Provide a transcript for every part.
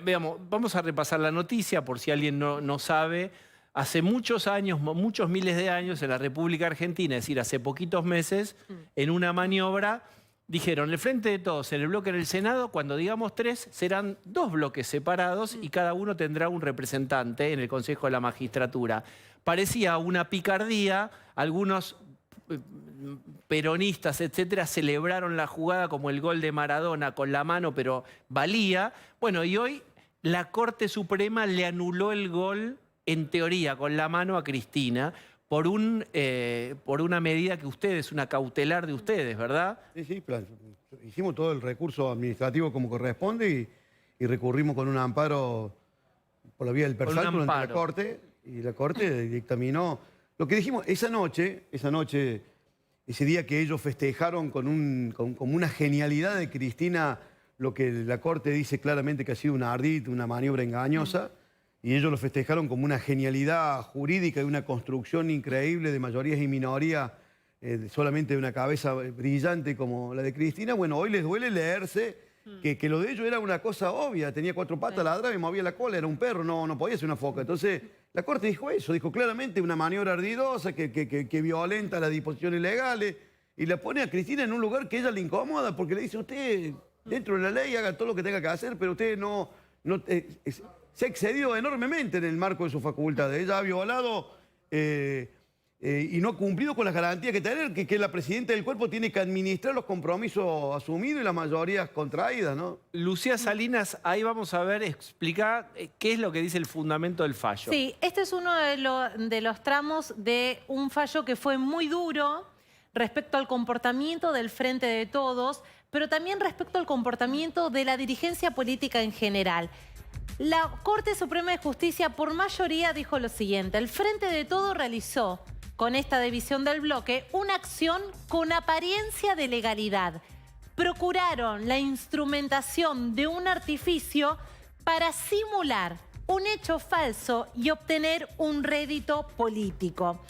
Veamos, vamos a repasar la noticia por si alguien no sabe. Hace muchos años, muchos miles de años, en la República Argentina, es decir, hace poquitos meses, en una maniobra, dijeron, el Frente de Todos, en el bloque del Senado, cuando digamos 3, serán 2 bloques separados y cada uno tendrá un representante en el Consejo de la Magistratura. Parecía una picardía, algunos peronistas, etcétera, celebraron la jugada como el gol de Maradona con la mano, pero valía. Bueno, y hoy la Corte Suprema le anuló el gol, en teoría, con la mano a Cristina, por una medida que ustedes, una cautelar de ustedes, ¿verdad? Sí, hicimos todo el recurso administrativo como corresponde y recurrimos con un amparo por la vía del PERSAL durante la Corte, y la Corte dictaminó lo que dijimos esa noche, ese día que ellos festejaron como una genialidad de Cristina, lo que la Corte dice claramente que ha sido un ardid, una maniobra engañosa, y ellos lo festejaron como una genialidad jurídica y una construcción increíble de mayorías y minorías, solamente de una cabeza brillante como la de Cristina. Bueno, hoy les duele leerse que lo de ellos era una cosa obvia. Tenía 4 patas, ladraba y movía la cola, era un perro, no podía ser una foca. Entonces, la Corte dijo eso, dijo claramente una maniobra ardidosa que violenta las disposiciones legales y la pone a Cristina en un lugar que ella le incomoda porque le dice, usted, dentro de la ley, haga todo lo que tenga que hacer, pero usted se ha excedido enormemente en el marco de sus facultades. Ella ha violado y no ha cumplido con las garantías que la presidenta del cuerpo tiene que administrar los compromisos asumidos y las mayorías contraídas, ¿no? Lucía Salinas, ahí vamos a ver, explicar qué es lo que dice el fundamento del fallo. Sí, este es uno de los tramos de un fallo que fue muy duro respecto al comportamiento del Frente de Todos, pero también respecto al comportamiento de la dirigencia política en general. La Corte Suprema de Justicia por mayoría dijo lo siguiente: el Frente de Todos realizó con esta división del bloque una acción con apariencia de legalidad. Procuraron la instrumentación de un artificio para simular un hecho falso y obtener un rédito político.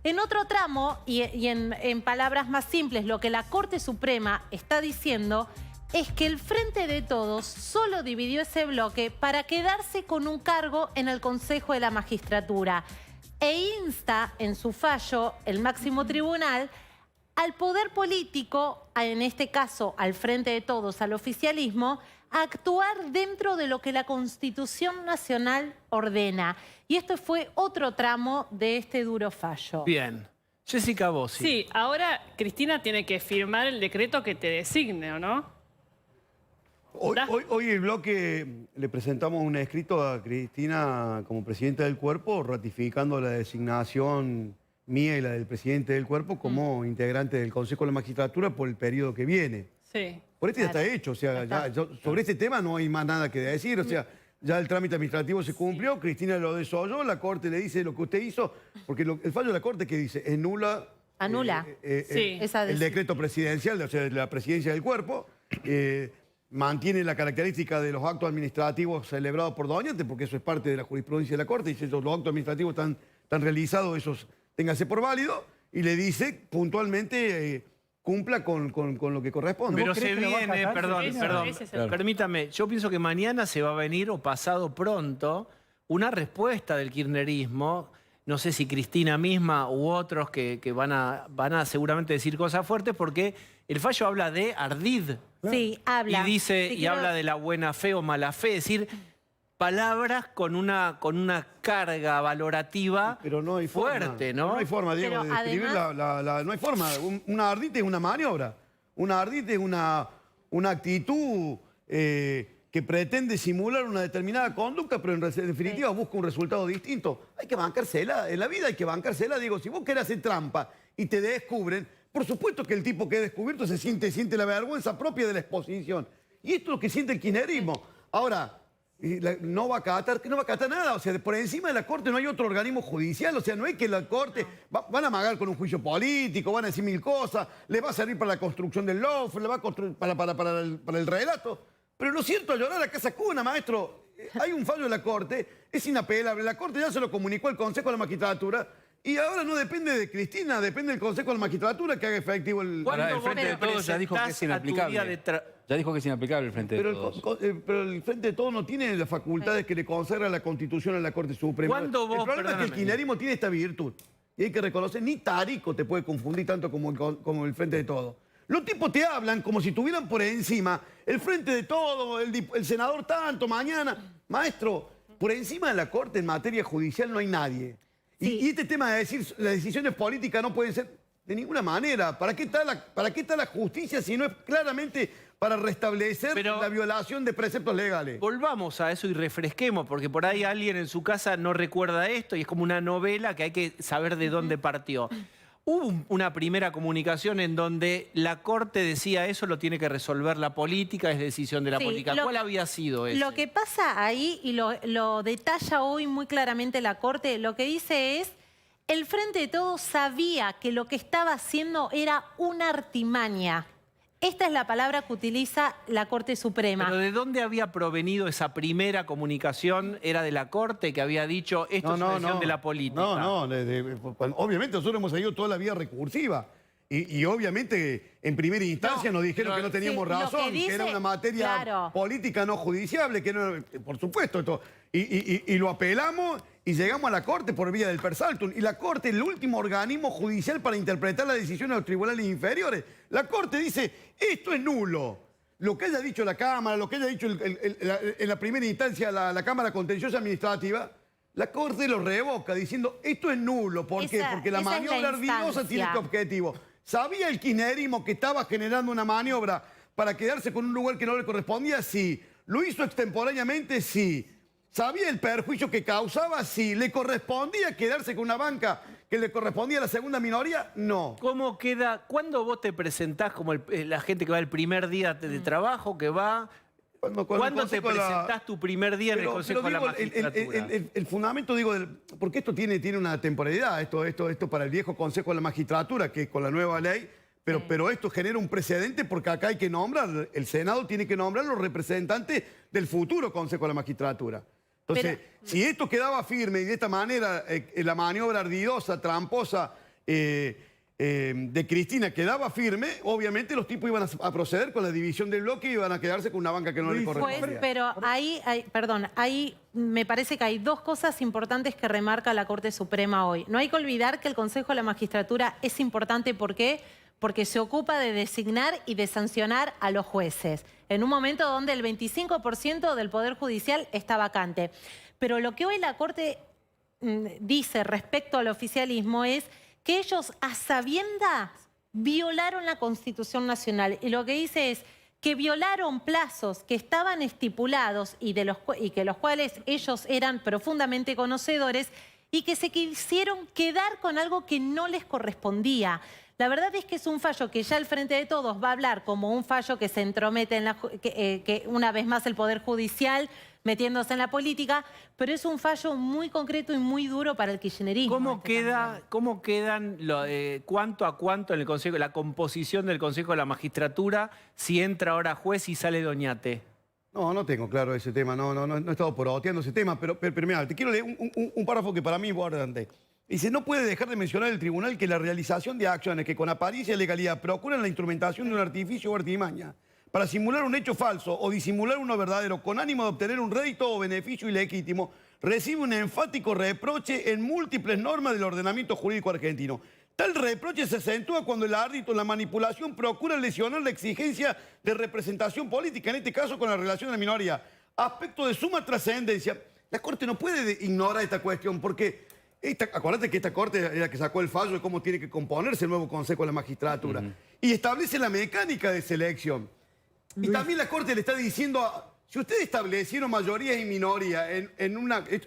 En otro tramo, y en palabras más simples, lo que la Corte Suprema está diciendo es que el Frente de Todos solo dividió ese bloque para quedarse con un cargo en el Consejo de la Magistratura e insta en su fallo el máximo tribunal al poder político, en este caso al Frente de Todos, al oficialismo, a actuar dentro de lo que la Constitución Nacional ordena. Y esto fue otro tramo de este duro fallo. Bien. Jessica Bossi. Sí, ahora Cristina tiene que firmar el decreto que te designe, ¿o no? Hoy el bloque le presentamos un escrito a Cristina como presidenta del cuerpo, ratificando la designación mía y la del presidente del cuerpo como integrante del Consejo de la Magistratura por el periodo que viene. Sí. Por este ya está hecho, o sea, sobre este tema no hay más nada que decir, o sea, ya el trámite administrativo se cumplió, Cristina lo desoyó, la Corte le dice lo que usted hizo, porque el fallo de la Corte que dice, anula el decreto presidencial, o sea, de la presidencia del cuerpo, mantiene la característica de los actos administrativos celebrados por Doñate, porque eso es parte de la jurisprudencia de la Corte, y si los actos administrativos están realizados, esos téngase por válido, y le dice puntualmente cumpla con lo que corresponde. Pero se viene, perdón, permítame, yo pienso que mañana se va a venir, o pasado pronto, una respuesta del kirchnerismo. No sé si Cristina misma u otros que van a seguramente decir cosas fuertes, porque el fallo habla de ardid. Sí, habla. Y dice, y habla de la buena fe o mala fe, es decir, palabras con una carga valorativa pero no hay fuerte, ¿no? No hay forma, Diego, de describir no hay forma. Una ardid es una maniobra. Una ardid es una actitud que pretende simular una determinada conducta, pero en definitiva busca un resultado distinto. Hay que bancársela. En la vida hay que bancársela. Digo, si vos querés hacer trampa y te descubren, por supuesto que el tipo que es descubierto se siente la vergüenza propia de la exposición. Y esto es lo que siente el kirchnerismo. Ahora, no va a acatar nada. O sea, por encima de la Corte no hay otro organismo judicial. O sea, no es que la Corte van a amagar con un juicio político, van a decir mil cosas, le va a servir para la construcción del lawfare, le va a construir para el relato. Pero lo cierto, a llorar a casa cuna, maestro. Hay un fallo de la Corte, es inapelable. La Corte ya se lo comunicó al Consejo de la Magistratura y ahora no depende de Cristina, depende del Consejo de la Magistratura que haga efectivo el... ¿Cuándo el Frente de Todos ya dijo que es inaplicable. Ya dijo que es inaplicable el Frente de Todos. Pero el Frente de Todos no tiene las facultades que le consagra la Constitución a la Corte Suprema. El problema es que el kirchnerismo tiene esta virtud. Y hay que reconocer, ni Tarico te puede confundir tanto como el Frente de Todos. Los tipos te hablan como si tuvieran por encima el Frente de Todos, el senador tanto, mañana. Maestro, por encima de la Corte en materia judicial no hay nadie. Sí. Y este tema de decir las decisiones políticas no pueden ser de ninguna manera. ¿Para qué está la justicia si no es claramente para restablecer la violación de preceptos legales? Volvamos a eso y refresquemos, porque por ahí alguien en su casa no recuerda esto y es como una novela que hay que saber de dónde partió. Hubo una primera comunicación en donde la Corte decía eso lo tiene que resolver la política, es decisión de la política. ¿Cuál había sido eso? Lo que pasa ahí, y lo detalla hoy muy claramente la Corte, lo que dice es: el Frente de Todos sabía que lo que estaba haciendo era una artimaña. Esta es la palabra que utiliza la Corte Suprema. ¿Pero de dónde había provenido esa primera comunicación? ¿Era de la Corte que había dicho esto es una decisión de la política? Obviamente nosotros hemos seguido toda la vía recursiva. Y obviamente en primera instancia nos dijeron que no teníamos razón, que era una materia política no judiciable, que no, por supuesto esto. Y lo apelamos y llegamos a la Corte por vía del per saltum. Y la Corte es el último organismo judicial para interpretar las decisiones de los tribunales inferiores. La Corte dice, esto es nulo. Lo que haya dicho la Cámara, lo que haya dicho en la primera instancia la Cámara Contenciosa Administrativa, la Corte lo revoca diciendo, esto es nulo. ¿Por qué? Porque la maniobra ardilosa tiene este objetivo. ¿Sabía el kirchnerismo que estaba generando una maniobra para quedarse con un lugar que no le correspondía? Sí. ¿Lo hizo extemporáneamente? Sí. ¿Sabía el perjuicio que causaba? Sí. ¿Le correspondía quedarse con una banca que le correspondía a la segunda minoría? No. ¿Cómo queda? ¿Cuándo vos te presentás como la gente que va el primer día de trabajo, que va? ¿Cuándo te presentás tu primer día en el Consejo de la Magistratura? El fundamento, digo, porque esto tiene una temporalidad, esto para el viejo Consejo de la Magistratura, que con la nueva ley, pero esto genera un precedente porque acá hay que nombrar, el Senado tiene que nombrar los representantes del futuro Consejo de la Magistratura. Entonces, si esto quedaba firme y de esta manera la maniobra ardidosa, tramposa, de Cristina quedaba firme, obviamente los tipos iban a proceder con la división del bloque y iban a quedarse con una banca que no le correspondía. Pero ahí me parece que hay dos cosas importantes que remarca la Corte Suprema hoy. No hay que olvidar que el Consejo de la Magistratura es importante. ¿Por qué? Porque se ocupa de designar y de sancionar a los jueces, en un momento donde el 25% del Poder Judicial está vacante. Pero lo que hoy la Corte dice respecto al oficialismo es que ellos a sabiendas violaron la Constitución Nacional. Y lo que dice es que violaron plazos que estaban estipulados y que los cuales ellos eran profundamente conocedores y que se quisieron quedar con algo que no les correspondía. La verdad es que es un fallo que ya el Frente de Todos va a hablar como un fallo que se entromete en que una vez más el Poder Judicial metiéndose en la política, pero es un fallo muy concreto y muy duro para el kirchnerismo. ¿Cómo quedan cuánto a cuánto en el Consejo, la composición del Consejo de la Magistratura, si entra ahora juez y sale Doñate? No tengo claro ese tema, no he estado poroteando ese tema, pero mira, te quiero leer un párrafo que para mí es importante. Dice, no puede dejar de mencionar el tribunal que la realización de acciones que con apariencia de legalidad procuran la instrumentación de un artificio o artimaña para simular un hecho falso o disimular uno verdadero con ánimo de obtener un rédito o beneficio ilegítimo, recibe un enfático reproche en múltiples normas del ordenamiento jurídico argentino. Tal reproche se acentúa cuando el árbitro en la manipulación procura lesionar la exigencia de representación política, en este caso con la relación de la minoría. Aspecto de suma trascendencia. La Corte no puede ignorar esta cuestión porque acuérdate que esta Corte es la que sacó el fallo de cómo tiene que componerse el nuevo Consejo de la Magistratura. Y establece la mecánica de selección. Y también la Corte le está diciendo, si ustedes establecieron mayorías y minorías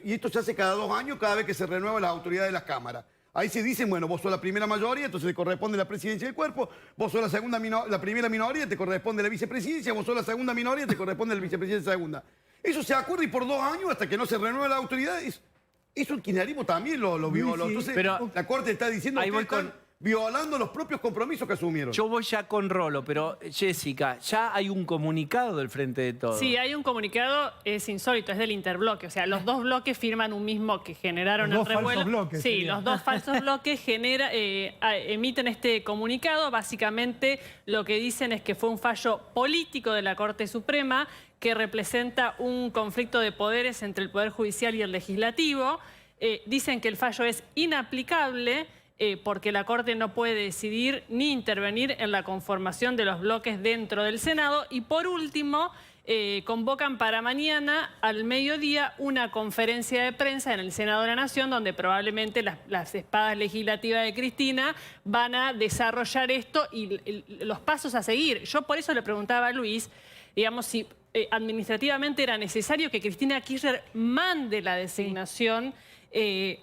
y esto se hace cada 2 años, cada vez que se renueva la autoridad de las cámaras. Ahí se dicen, bueno, vos sos la primera mayoría, entonces te corresponde la presidencia del cuerpo, vos sos la primera minoría, te corresponde la vicepresidencia, vos sos la segunda minoría, te corresponde la vicepresidencia segunda. Eso se acuerda y por 2 años hasta que no se renueva la autoridad. Eso el kirchnerismo también lo violó. Entonces, la Corte está diciendo que violando los propios compromisos que asumieron. Yo voy ya con Rolo, pero Jessica, ya hay un comunicado del Frente de Todos. Sí, hay un comunicado, es insólito, es del interbloque. O sea, los dos bloques firman un mismo que generaron Los el dos revuelo. falsos bloques, Sí, sería. los dos falsos bloques emiten este comunicado. Básicamente lo que dicen es que fue un fallo político de la Corte Suprema que representa un conflicto de poderes entre el Poder Judicial y el Legislativo. Dicen que el fallo es inaplicable porque la Corte no puede decidir ni intervenir en la conformación de los bloques dentro del Senado. Y por último, convocan para mañana al mediodía una conferencia de prensa en el Senado de la Nación donde probablemente las espadas legislativas de Cristina van a desarrollar esto y los pasos a seguir. Yo por eso le preguntaba a Luis, digamos, si administrativamente era necesario que Cristina Kirchner mande la designación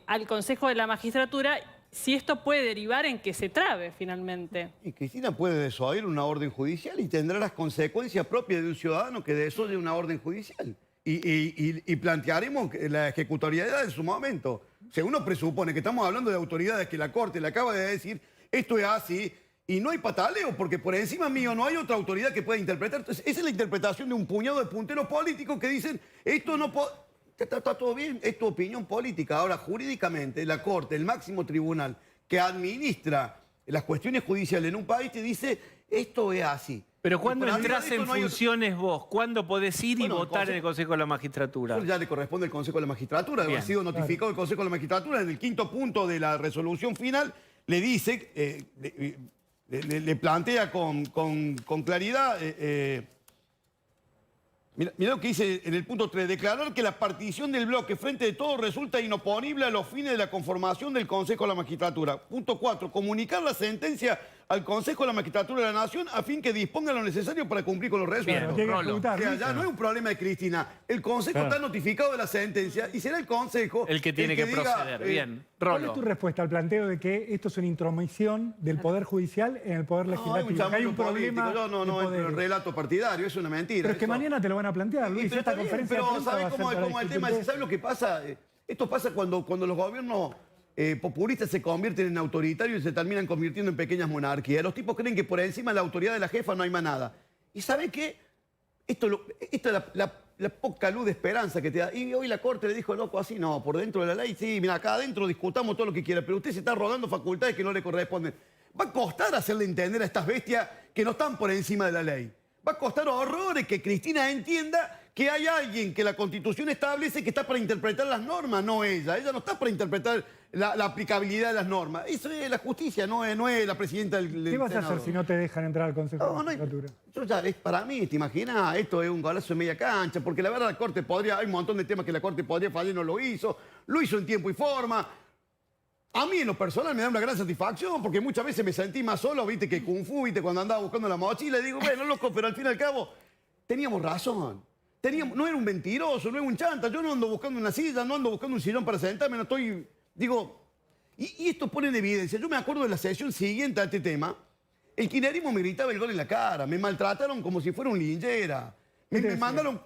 al Consejo de la Magistratura, si esto puede derivar en que se trabe finalmente. Y Cristina puede desoír una orden judicial y tendrá las consecuencias propias de un ciudadano que desoye una orden judicial. Y plantearemos la ejecutoriedad en su momento. O sea, uno presupone que estamos hablando de autoridades que la Corte le acaba de decir esto es así y no hay pataleo porque por encima mío no hay otra autoridad que pueda interpretar. Entonces, esa es la interpretación de un puñado de punteros políticos que dicen esto no puede... Está todo bien, es tu opinión política. Ahora, jurídicamente, la Corte, el máximo tribunal que administra las cuestiones judiciales en un país, te dice, esto es así. Pero cuando por entras arriba de en esto no hay funciones vos, ¿cuándo podés ir y Bueno, votar en el Consejo de la Magistratura? Eso ya le corresponde al Consejo de la Magistratura. Bien. Ha sido notificado el Consejo de la Magistratura. En el 5º punto de la resolución final le dice, le plantea con claridad... Mira lo que dice en el punto 3. Declarar que la partición del bloque Frente de Todos resulta inoponible a los fines de la conformación del Consejo de la Magistratura. Punto 4. Comunicar la sentencia al Consejo de la Magistratura de la Nación a fin que disponga lo necesario para cumplir con los resueltos. Bien, Llega a ejecutar, O sea, ¿viste? ya no es un problema de Cristina. El Consejo está notificado de la sentencia y será el Consejo El que tiene que diga, proceder. Bien, ¿Cuál Rolo. es tu respuesta al planteo de que esto es una intromisión del Poder Judicial en el Poder Legislativo? Que hay un problema Yo no de entro en poderes. el relato partidario, es una mentira. Pero es que eso. mañana te lo van a plantear, Luis. Pero Esta está bien, conferencia de pero prensa va ¿sabes a ser cómo para el tema? discutir ¿Sabes lo que pasa? Esto pasa cuando los gobiernos populistas se convierten en autoritarios y se terminan convirtiendo en pequeñas monarquías. Los tipos creen que por encima de la autoridad de la jefa no hay más nada. ¿Y sabe qué? Esto es la poca luz de esperanza que te da. Y hoy la Corte le dijo, loco, así no, por dentro de la ley, sí, mira, acá adentro discutamos todo lo que quiera, pero usted se está rogando facultades que no le corresponden. Va a costar hacerle entender a estas bestias que no están por encima de la ley. Va a costar horrores que Cristina entienda que hay alguien que la Constitución establece que está para interpretar las normas, no ella. Ella no está para interpretar la aplicabilidad de las normas. Eso es la justicia, no es la presidenta del ¿Qué vas a Senado. hacer si no te dejan entrar al Consejo de No, la Magistratura? yo ya, para mí, ¿te imaginas? Esto es un golazo de media cancha, porque la verdad la Corte hay un montón de temas que la Corte podría fallar y no lo hizo en tiempo y forma. A mí en lo personal me da una gran satisfacción, porque muchas veces me sentí más solo, viste, que Kung Fu, viste, cuando andaba buscando la mochila, y digo, bueno, loco, pero al fin y al cabo, teníamos razón. No era un mentiroso, no era un chanta, yo no ando buscando una silla, no ando buscando un sillón para sentarme, no estoy, digo, y esto pone en evidencia, yo me acuerdo de la sesión siguiente a este tema, el kirchnerismo me gritaba el gol en la cara, me maltrataron como si fuera un linchera, me mandaron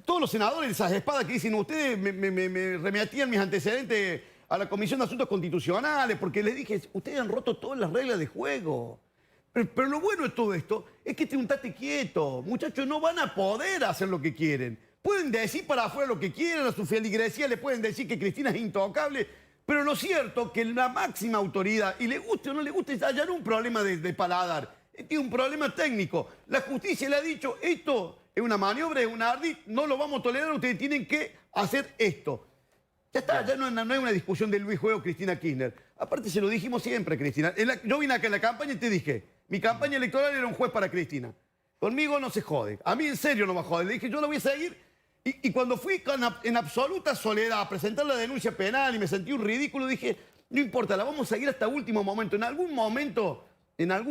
todos los senadores de esas espadas que dicen, ustedes me remetían mis antecedentes a la Comisión de Asuntos Constitucionales, porque les dije, ustedes han roto todas las reglas de juego. Pero lo bueno de todo esto es que un tate quieto. Muchachos, no van a poder hacer lo que quieren. Pueden decir para afuera lo que quieran, a su feligresía le pueden decir que Cristina es intocable, pero lo cierto es que la máxima autoridad, y le guste o no le guste, ya no es un problema de paladar, es un problema técnico. La justicia le ha dicho, esto es una maniobra, es un ardid, no lo vamos a tolerar, ustedes tienen que hacer esto. Ya está, ya no hay una discusión de Luis Juego o Cristina Kirchner. Aparte se lo dijimos siempre, Cristina. Yo vine acá en la campaña y te dije, mi campaña electoral era un juez para Cristina. Conmigo no se jode. A mí en serio no me jode. Le dije, yo la voy a seguir. Y cuando fui en absoluta soledad a presentar la denuncia penal y me sentí un ridículo, dije, no importa, la vamos a seguir hasta último momento. En algún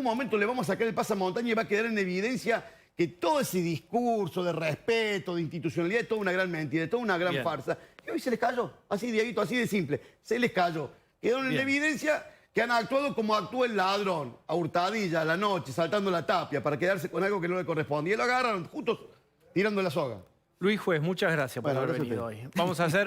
momento le vamos a sacar el pasamontaña y va a quedar en evidencia que todo ese discurso de respeto, de institucionalidad, es toda una gran mentira, es toda una gran farsa. Y hoy se les cayó, así, Dieguito, así de simple. Se les cayó. Quedaron en evidencia que han actuado como actuó el ladrón, a hurtadilla, a la noche, saltando la tapia, para quedarse con algo que no le correspondía. Y lo agarraron, juntos, tirando la soga. Luis Juez, muchas gracias por haber Gracias a venido hoy. Vamos a hacer...